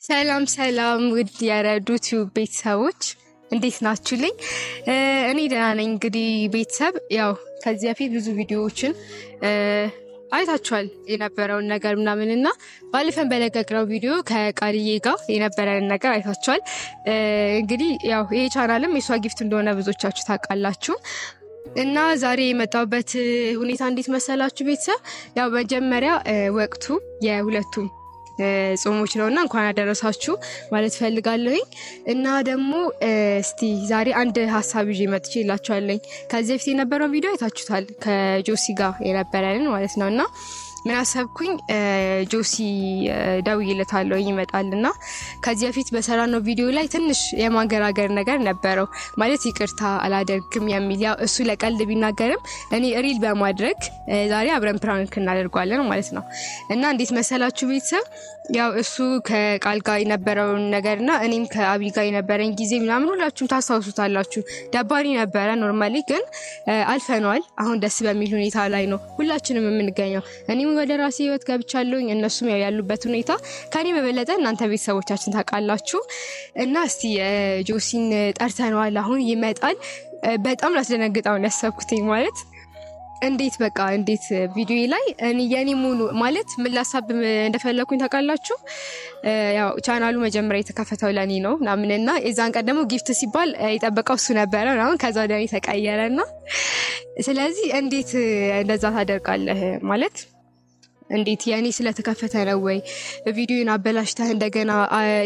ሰላም ሰላም ውድ የረዱት ቤተሰቦች እንዴት ናችሁልኝ? እኔ ደህና ነኝ። እንግዲህ ቤተሰብ ያው ከዚህ በፊት ብዙ ቪዲዮዎችን አይታችኋል የነበረውን ነገር ምናምንና ባለፈን በለቀቅነው ቪዲዮ ከቃልዬ ጋር የነበረን ነገር አይታችኋል። እንግዲህ ያው ይሄ ቻናልም የሷ ጊፍት እንደሆነ ብዙዎቻችሁ ታውቃላችሁ። እና ዛሬ የመጣሁበት ሁኔታ እንዴት መሰላችሁ ቤተሰብ? ያው መጀመሪያ ወቅቱ የሁለቱም ጾሞች ነውና እንኳን አደረሳችሁ ማለት ፈልጋለሁኝ። እና ደግሞ እስቲ ዛሬ አንድ ሀሳብ ይዤ መጥቼላችኋለሁ። ከዚህ በፊት የነበረው ቪዲዮ አይታችሁታል ከጆሲ ጋር የነበረን ማለት ነውና ምን አሰብኩኝ ጆሲ ደውዬለታለሁ ይመጣልና ከዚህ በፊት በሰራነው ቪዲዮ ላይ ትንሽ የማንገራገር ነገር ነበረው ማለት ይቅርታ አላደርግም የሚል ያው እሱ ለቀልድ ቢናገርም እኔ ሪል በማድረግ ዛሬ አብረን ፕራንክ እናደርጋለን ማለት ነው። እና እንዴት መሰላችሁ ቤተሰብ ያው እሱ ከቃል ጋር የነበረውን ነገርና እኔም ከአቢ ጋር የነበረን ጊዜ ምናምን ሁላችሁም ታስታውሱታላችሁ። ደባሪ ነበረ ኖርማሊ ግን አልፈነዋል። አሁን ደስ በሚል ሁኔታ ላይ ነው ሁላችንም የምንገኘው። እኔም ወደ ራሴ ህይወት ገብቻለሁኝ እነሱም ያሉበት ሁኔታ ከኔ በበለጠ እናንተ ቤተሰቦቻችን ታውቃላችሁ። እና እስቲ ጆሲን ጠርተነዋል አሁን ይመጣል። በጣም ላስደነግጣው ያሰብኩትኝ ማለት እንዴት በቃ እንዴት ቪዲዮ ላይ እኔ የኔ ሙሉ ማለት ምን ላሳብ እንደፈለኩኝ ታውቃላችሁ። ያው ቻናሉ መጀመሪያ የተከፈተው ለኔ ነው ናምንና የዛን ቀን ደግሞ ጊፍት ሲባል የጠበቀው እሱ ነበረ ነው ከዛ ወደ እኔ ተቀየረና ስለዚህ እንዴት እንደዛ ታደርጋለህ ማለት እንዴት ያኔ ስለተከፈተ ነው ወይ ቪዲዮን አበላሽተህ እንደገና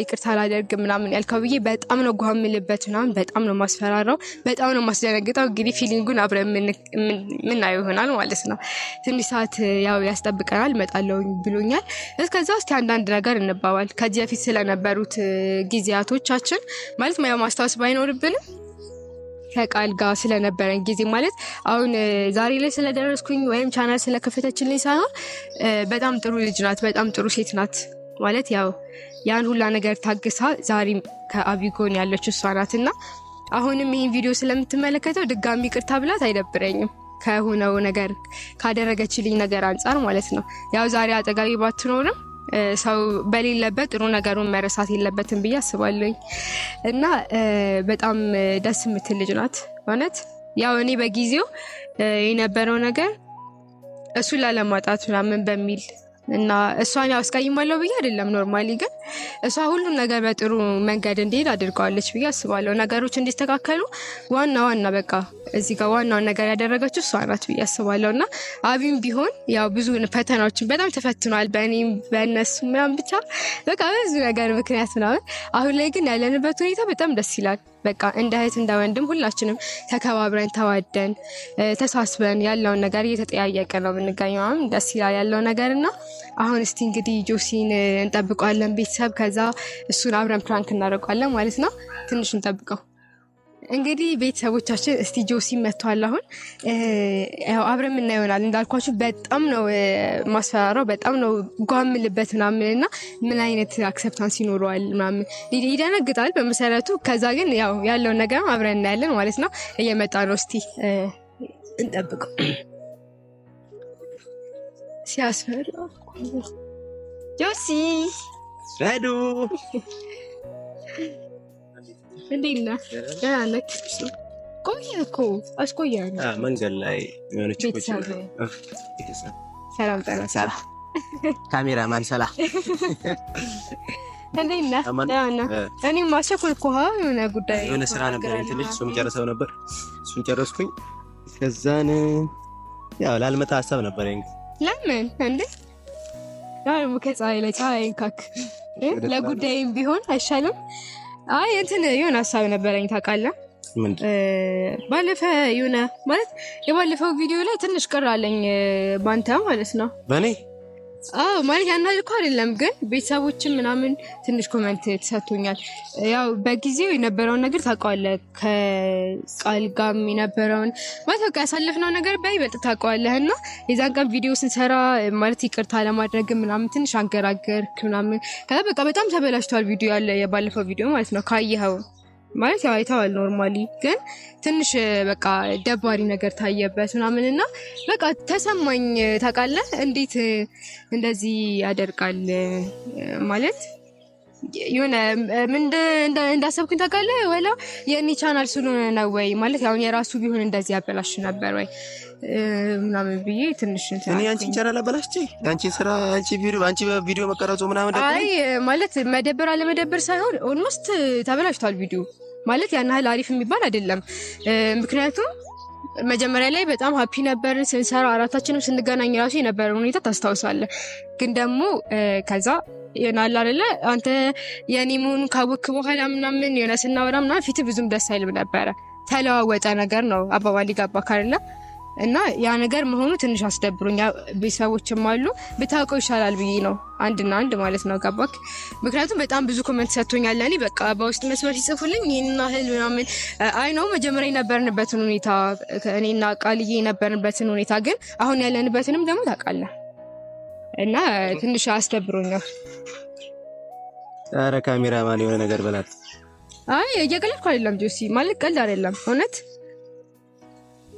ይቅርታ አላደርግም ምናምን ያልከው ብዬ በጣም ነው ጓምልበት ምናምን በጣም ነው ማስፈራራው በጣም ነው ማስደነግጠው። እንግዲህ ፊሊንጉን አብረን ምን ይሆናል ማለት ነው። ትንሽ ሰዓት ያው ያስጠብቀናል እመጣለሁ ብሎኛል። እስከዛ እስቲ አንዳንድ ነገር እንባባል ከዚህ በፊት ስለነበሩት ጊዜያቶቻችን ማለት ማስታወስ ባይኖርብንም ከቃል ጋር ስለነበረን ጊዜ ማለት አሁን ዛሬ ላይ ስለደረስኩኝ ወይም ቻናል ስለከፈተችልኝ ሳይሆን በጣም ጥሩ ልጅ ናት፣ በጣም ጥሩ ሴት ናት ማለት ያው ያን ሁላ ነገር ታግሳ ዛሬ ከአቢጎን ያለችው እሷ ናትና አሁንም ይሄን ቪዲዮ ስለምትመለከተው ድጋሚ ይቅርታ ብላት አይደብረኝም ከሆነው ነገር ካደረገችልኝ ነገር አንፃር ማለት ነው። ያው ዛሬ አጠጋቢ ባትኖርም ሰው በሌለበት ጥሩ ነገሩን መረሳት የለበትም ብዬ አስባለሁ። እና በጣም ደስ የምትል ልጅ ናት ማለት ያው እኔ በጊዜው የነበረው ነገር እሱን ላለማጣት ምናምን በሚል እና እሷን ያው አስቀይማለሁ ብዬ አይደለም ኖርማሊ ግን እሷ ሁሉን ነገር በጥሩ መንገድ እንዲሄድ አድርጋለች ብዬ አስባለሁ። ነገሮች እንዲስተካከሉ ዋና በቃ እዚህ ጋር ዋናው ነገር ያደረገችው እሷ ናት ብዬ አስባለሁና አቢም ቢሆን ያው ብዙ ፈተናዎችን በጣም ተፈትኗል በእኔም በእነሱ ምናምን ብቻ በቃ ብዙ ነገር ምክንያት ነው። አሁን ላይ ግን ያለንበት ሁኔታ በጣም ደስ ይላል። በቃ እንደ እህት እንደ ወንድም ሁላችንም ተከባብረን ተዋደን ተሳስበን ያለውን ነገር እየተጠያየቀ ነው የምንገኘው። ደስ ይላል ያለው ነገርና አሁን እስቲ እንግዲህ ጆሲን እንጠብቀዋለን ቤተሰብ ከዛ እሱን አብረን ፕራንክ እናደርጋለን ማለት ነው። ትንሽ እንጠብቀው እንግዲህ ቤተሰቦቻችን። እስቲ ጆሲ መጥቷል አሁን ያው አብረን ምን ይሆናል እንዳልኳችሁ በጣም ነው ማስፈራራው በጣም ነው ጓምልበት ምናምንና ምን አይነት አክሰፕታንስ ይኖረዋል ምናምን ይደነግጣል በመሰረቱ። ከዛ ግን ያው ያለው ነገር አብረን እናያለን ማለት ነው። እየመጣ ነው እስቲ እንጠብቀው። ሲያስፈራ ጆሲ ረዱ እንዴና ያለክ ቆየኩ አስቆያለሁ መንገድ ላይ የሆነች ቁጭ ሰላም ጠራ ካሜራማን ሰላም እንዴና እኔ ማሸኩልኩ የሆነ ጉዳይ የሆነ ስራ ነበር እንትልጅ እሱም ጨርሰው ነበር እሱን ጨረስኩኝ። ከዛን ያው ላልመጣ ሐሳብ ነበር ለምን እንዴ ያው ከፀሐይ ላይ ፀሐይን ካክ ለጉዳይም ቢሆን አይሻልም? አይ እንትን የሆነ ሐሳብ ነበረኝ ታውቃለህ። ባለፈ የሆነ ማለት የባለፈው ቪዲዮ ላይ ትንሽ ቅር አለኝ ባንተ ማለት ነው በኔ ማለት ያናልኩ አይደለም ግን ቤተሰቦችን ምናምን ትንሽ ኮሜንት ተሰጥቶኛል። ያው በጊዜው የነበረውን ነገር ታውቃለህ ከቃል ጋር የነበረውን ማለት በቃ ያሳለፍነው ነገር በይበልጥ ታውቃለህና የዛን ቀን ቪዲዮ ስንሰራ ማለት ይቅርታ ለማድረግ ምናምን ትንሽ አንገራገርክ ምናምን ከዛ በቃ በጣም ተበላሽቷል ቪዲዮ ያለ የባለፈው ቪዲዮ ማለት ነው ካየኸው ማለት ያው አይተዋል ኖርማሊ ግን ትንሽ በቃ ደባሪ ነገር ታየበት ምናምንና በቃ ተሰማኝ ታውቃለህ እንዴት እንደዚህ ያደርጋል ማለት የሆነ ምን እንዳሰብኩኝ ታውቃለህ? ወላ የኔ ቻናል ስለሆነ ነው ወይ ማለት ያው የራሱ ቢሆን እንደዚህ ያበላሽ ነበር ወይ ምናምን ብዬ ትንሽ እንትን እኔ አንቺን ቻናል አበላሽቼ አንቺን ስራ አንቺ ቪዲዮ መቀረጹ ምናምን ደግሞ አይ ማለት መደበር አለመደበር ሳይሆን ኦልሞስት ተበላሽቷል ቪዲዮ ማለት ያን ያህል አሪፍ የሚባል አይደለም። ምክንያቱም መጀመሪያ ላይ በጣም ሃፒ ነበር ስንሰራ አራታችንም ስንገናኝ ራሱ የነበረው ሁኔታ ታስታውሳለህ። ግን ደግሞ ከዛ የናላ አይደለ አንተ የኔ መሆኑን ካወክ በኋላ ምናምን የሆነ ስናወራ ምናምን ፊት ብዙም ደስ አይልም ነበረ። ተለዋወጠ ነገር ነው አባባሊ ጋባ ካለ እና ያ ነገር መሆኑ ትንሽ አስደብሮኛ። ቤተሰቦችም አሉ ብታውቀው ይሻላል ብዬ ነው አንድና አንድ ማለት ነው ገባክ። ምክንያቱም በጣም ብዙ ኮሜንት ሰጥቶኛል ለኔ በቃ በውስጥ መስመር ሲጽፉልኝ ይሄንና ህል ምናምን አይ ነው መጀመሪያ የነበርንበትን ሁኔታ እኔና ቃልዬ የነበርንበትን ሁኔታ ግን አሁን ያለንበትንም ደግሞ ታውቃለህ እና ትንሽ አስደብሮኛል። ኧረ ካሜራማን የሆነ ነገር በላት። አይ እየቀለድኩ አይደለም ጆሲ ማለት ቀልድ አይደለም እውነት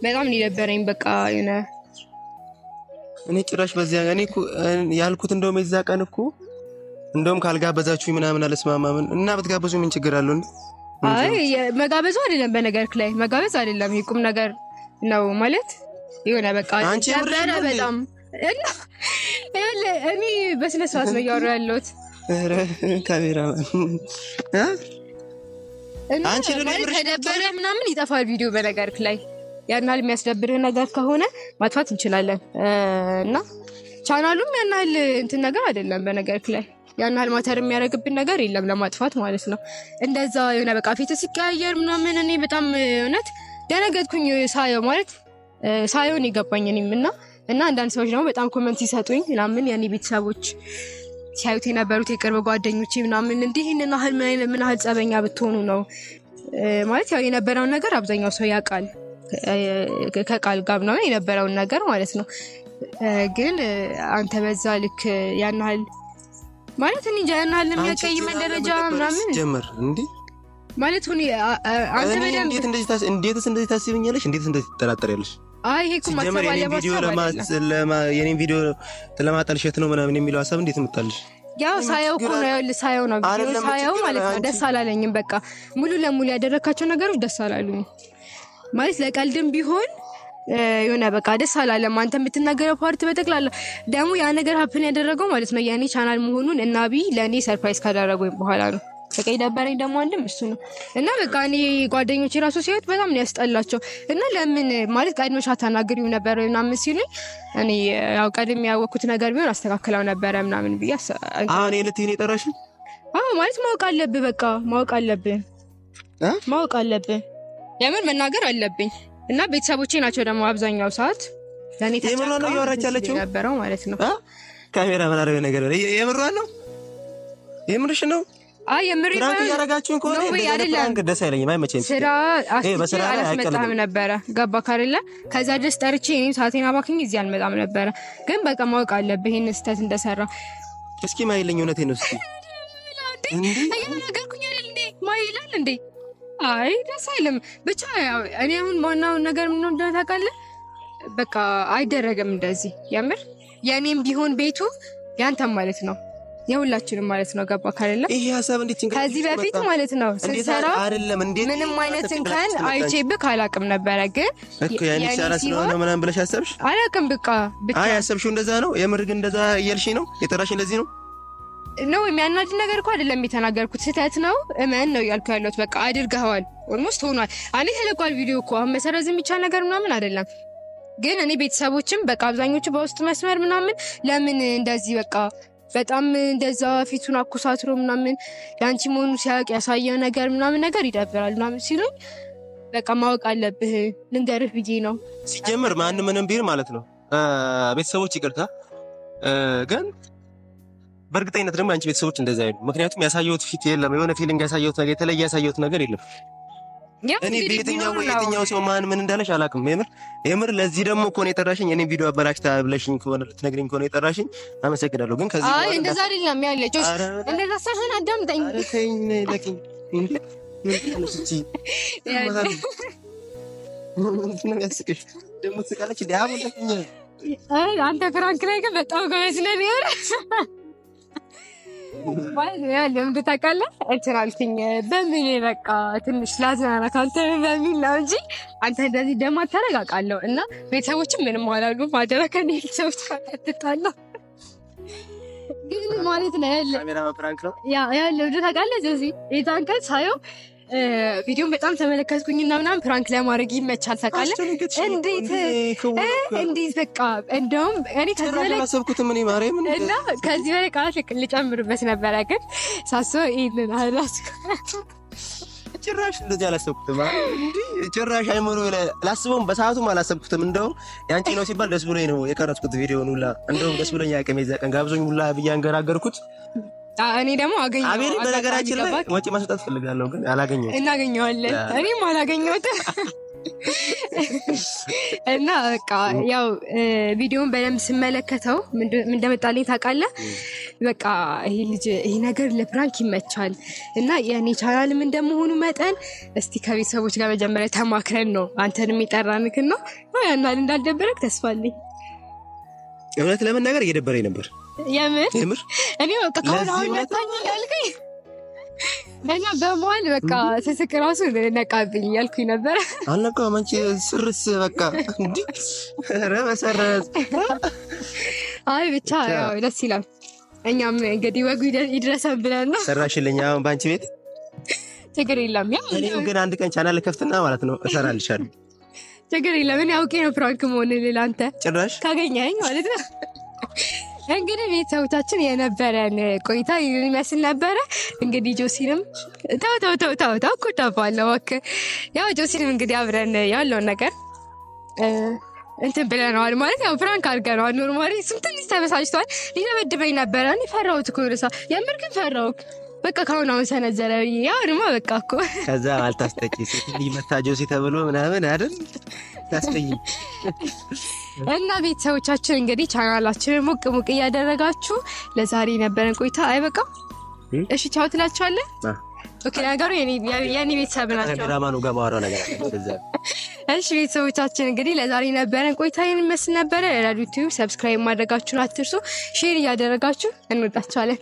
በጣም ሊደበረኝ በቃ የሆነ እኔ ጭራሽ በዚያ እኔ እኮ ያልኩት እንደውም የዛ ቀን እኮ እንደውም ካልጋበዛችሁኝ ምናምን አልስማማምን እና ብትጋበዙ ምን ችግር አለው? አይ መጋበዙ አይደለም በነገርክ ላይ መጋበዝ አይደለም ይቁም ነገር ነው ማለት የሆነ በቃ ደበረ በጣም እና እኔ በስነ ስርዓት ነው ያወራው ያለሁት። ኧረ ካሜራማን አንቺ ተደበረ ምናምን ይጠፋል ቪዲዮ በነገርክ ላይ ያናል የሚያስደብርህ ነገር ከሆነ ማጥፋት እንችላለን እና ቻናሉም ያናል እንትን ነገር አይደለም በነገርክ ላይ ያናል ማተር የሚያደርግብን ነገር የለም ለማጥፋት ማለት ነው። እንደዛ የሆነ በቃ ፊት ሲቀያየር ምናምን እኔ በጣም እውነት ደነገጥኩኝ ሳየው ማለት ሳየውን ይገባኝ እኔም እና አንዳንድ ሰዎች ደግሞ በጣም ኮሜንት ይሰጡኝ ምናምን የኔ ቤተሰቦች ሲያዩት የነበሩት የቅርብ ጓደኞቼ ምናምን እንዲህ ይሄንን አህል ምን ያህል ጸበኛ ብትሆኑ ነው ማለት ያው የነበረውን ነገር አብዛኛው ሰው ያውቃል ከቃል ጋር ነው የነበረውን ነገር ማለት ነው። ግን አንተ በዛ ልክ ያን ያህል ማለት እኔ ያን ያህል የሚያቀይመን ደረጃ ምናምን ጀመር እንዴ ማለት ሁኒ አንተ በደንብ እንዴትስ እንደዚህ ታስቢኛለሽ? እንዴትስ እንደዚህ ትጠራጠሪያለሽ? አይ ይሄ እኮ ማሰብ አለበት የኔን ቪዲዮ ለማጠልሸት ነው ምናምን የሚለው ሐሳብ እንዴት መጣልሽ? ያው ሳየው እኮ ነው ሳየው ነው ቪዲዮ ሳየው ማለት ነው ደስ አላለኝም። በቃ ሙሉ ለሙሉ ያደረካቸው ነገሮች ደስ አላሉኝ ማለት ለቀልድም ቢሆን የሆነ በቃ ደስ አላለም። አንተ የምትናገረው ፓርት በጠቅላላ ደግሞ ያ ነገር ሀፕን ያደረገው ማለት ነው የኔ ቻናል መሆኑን እናቢ ለኔ ሰርፕራይዝ ካደረገኝ በኋላ ነው። በቃ ይደበረኝ ደግሞ አንድም እሱ ነው እና በቃ እኔ ጓደኞቼ ራሱ ሲያዩት በጣም ነው ያስጠላቸው እና ለምን ማለት ቀድመሽ አታናግሪው ነበር ምናምን ሲሉኝ እኔ ያው ቀድሜ ያወኩት ነገር ቢሆን አስተካክለው ነበር ምናምን ብዬ አሁን የልትይኔ ጠራሽ? አዎ ማለት ማወቅ አለብህ በቃ ማወቅ አለብህ ለምን መናገር አለብኝ እና ቤተሰቦቼ ናቸው ደግሞ አብዛኛው ሰዓት ለኔ ተጨምሮ ያወራቻለችው ነበረው ማለት ነው። ካሜራ ማራረው ነገር የምሯን ነው የምርሽ ነው? አይ የምር ያረጋችሁን ኮኔ እንደዚህ ደስ አይለኝም አይመቸኝም። ስራ በስራ ላይ አልመጣም ነበር ገባ ካርለ ከዛ ድረስ ጠርቼ እኔም ሰዓቴን አባክኝ እዚህ አልመጣም ነበር። ግን በቃ ማወቅ አለብህ ይሄን ስህተት እንደሰራ። እስኪ ማይለኝ እውነቴን ነው እስኪ እንዴ አያናገርኩኝ አይደል እንዴ ማይላል እንዴ አይ ደስ አይልም ብቻ ያው እኔ አሁን ማናው ነገር ምን እንደሆነ ታውቃለህ በቃ አይደረግም እንደዚህ የምር የኔም ቢሆን ቤቱ ያንተም ማለት ነው የሁላችንም ማለት ነው ገባ ካለ ይሄ ሐሳብ እንዴት እንግዲህ ከዚህ በፊት ማለት ነው ስንሰራ አይደለም እንዴ ምንም አይነት እንከን አይቼብህ አላቅም ነበር። ግን እኮ ያኔ ሰራ ስለሆነ ምናምን ብለሽ አሰብሽ አላቅም በቃ አይ አሰብሽው እንደዛ ነው የምር ግን እንደዛ እያልሽኝ ነው የጠራሽ እንደዚህ ነው ነው የሚያናድ ነገር እኮ አይደለም የተናገርኩት ስህተት ነው እመን ነው ያልኩ ያለሁት በቃ አድርገዋል ኦልሞስት ሆኗል አለ ተለቋል ቪዲዮ እኮ አሁን መሰረዝ የሚቻል ነገር ምናምን አይደለም። ግን እኔ ቤተሰቦችም በቃ አብዛኞቹ በውስጥ መስመር ምናምን ለምን እንደዚህ በቃ በጣም እንደዛ ፊቱን አኩሳትሮ ምናምን ያንቺ መሆኑ ሲያውቅ ያሳየው ነገር ምናምን ነገር ይደብራል ምናምን ሲሉኝ በቃ ማወቅ አለብህ ልንገርህ ብዬ ነው። ሲጀምር ማንም ምንም ቢል ማለት ነው ቤተሰቦች ይቅርታ ግን በእርግጠኝነት ደግሞ አንቺ ቤተሰቦች እንደዛ አይሉ። ምክንያቱም ያሳየሁት ፊት የለም የሆነ ፊሊንግ ያሳየሁት ነገር የተለየ ያሳየሁት ነገር የለም። እኔ በየትኛው ሰው ማን ምን እንዳለሽ አላውቅም። የምር ለዚህ ደግሞ እኮ ነው የጠራሽኝ። እኔ ቪዲዮ አበላሽታ ብለሽኝ ከሆነ ልትነግሪኝ ከሆነ የጠራሽኝ አመሰግናለሁ። ግን ከዚህ አይ እንደዛ አይደለም ያለችው እንደዛ ሳይሆን አዳምጠኝ። አረከኝ ለኪን እንዴ ምን ያስቅሽ ደግሞ ትስቃለች ዲያሞ ለኪኝ አይ አንተ ፍራንክ ላይ ግን በጣም ጎበዝ ነህ። ማለት ነው ለምን ታውቃለህ? እንትን አልኩኝ በምን በቃ ትንሽ ላዝናና ካንተ በሚል ነው እንጂ አንተ እንደዚህ ደግሞ አታረጋቃለሁ እና ቤተሰቦችም ምንም አላሉም። ማደረ ከኔ ቤተሰቦች ካተታላ ግን ማለት ነው ካሜራ ፕራንክ ነው ያለው ታውቃለህ። እዚህ የታንከት ሳየው ቪዲዮን በጣም ተመለከትኩኝና ምናምን ፕራንክ ለማድረግ ይመቻል ታውቃለህ። እንዴት በቃ እንደውም እኔ ከዚህ በላይ አላሰብኩትም። እኔ ማርያም እና ከዚህ በላይ ቃላት ልጨምርበት ነበረ ግን ሳስበው ይሄንን አላስኩ ጭራሽ እንደዚህ አላሰብኩትም። እንዴ ጭራሽ አይሞሩ ላስበውም በሰዓቱም አላሰብኩትም። እንደውም ያንቺ ነው ሲባል ደስ ብሎኝ ነው የቀረጽኩት ቪዲዮውን ሁላ እንደውም ደስ ብሎኝ ያቀመ ይዘቀን ጋብዞኝ ሁላ ብያንገራገርኩት። እኔ ደግሞ አገኘው አቤል በነገራችን ላይ ወጪ ማስወጣት ፈልጋለሁ ግን አላገኘሁትም። እናገኘዋለን እኔም አላገኘሁትም። እና በቃ ያው ቪዲዮውን በደንብ ስመለከተው ምን እንደመጣልኝ ታውቃለህ? በቃ ይሄ ልጅ ይሄ ነገር ለፕራንክ ይመቻል እና የኔ ቻናልም እንደመሆኑ መጠን እስቲ ከቤተሰቦች ጋር መጀመሪያ ተማክረን ነው አንተን የሚጠራንክን ነው ያናል እንዳልደበረክ ተስፋ አለኝ። እውነት ለመናገር እየደበረኝ ነበር የምር እኔ በቃ ካሁን መጣኝ ያልከኝ እና በመዋል በቃ ስስቅ ራሱ ነቃብኝ ያልኩኝ ነበር። አልነቃም አንቺ ስርስ በቃ እንዴ ረመሰረዝ አይ ብቻ ያው ደስ ይላል። እኛም እንግዲህ ወጉ ይድረሰን ብለን ነው ሰራሽልኝ። አሁን ባንቺ ቤት ችግር የለም። ያው እኔም ግን አንድ ቀን ቻናል ከፍትና ማለት ነው እሰራልሻለሁ። ችግር የለም። እኔ አውቄ ነው ፕራንክ መሆን ለላንተ ጭራሽ ካገኘኸኝ ማለት ነው። እንግዲህ ቤተሰቦቻችን የነበረን ቆይታ ይመስል ነበረ። እንግዲህ ጆሲንም ታው ኮታባለው ወክ ያው ጆሲንም እንግዲህ አብረን ያለውን ነገር እንትን ብለናል ማለት ያው ፍራንክ አድርገናል። ኖርማሊ እሱም ትንሽ ተበሳጭቷል። ሊደበድበኝ ነበረ። እኔ ፈራሁት እኮ ረሳ የምር ግን ፈራሁት። በቃ ካሁን ሰነዘረ ያው ድማ በቃ እኮ ከዛ አልታስጠቂ ሴት ሊመታ ጆሲ ተብሎ ምናምን አይደል ታስጠይ እና ቤተሰቦቻችን እንግዲህ ቻናላችንን ሞቅ ሞቅ እያደረጋችሁ ለዛሬ ነበረን ቆይታ አይበቃም? እሺ ቻው ትላችኋለህ? ኦኬ ነገሩ የኔ ቤተሰብ ናቸው። ካሜራማኑ ጋር ማወራው ነገር አለ። እሺ ቤተሰቦቻችን እንግዲህ ለዛሬ ነበረን ቆይታ ይመስል ነበረ። ለዩቲዩብ ሰብስክራይብ ማድረጋችሁን አትርሱ። ሼር እያደረጋችሁ እንወዳችኋለን።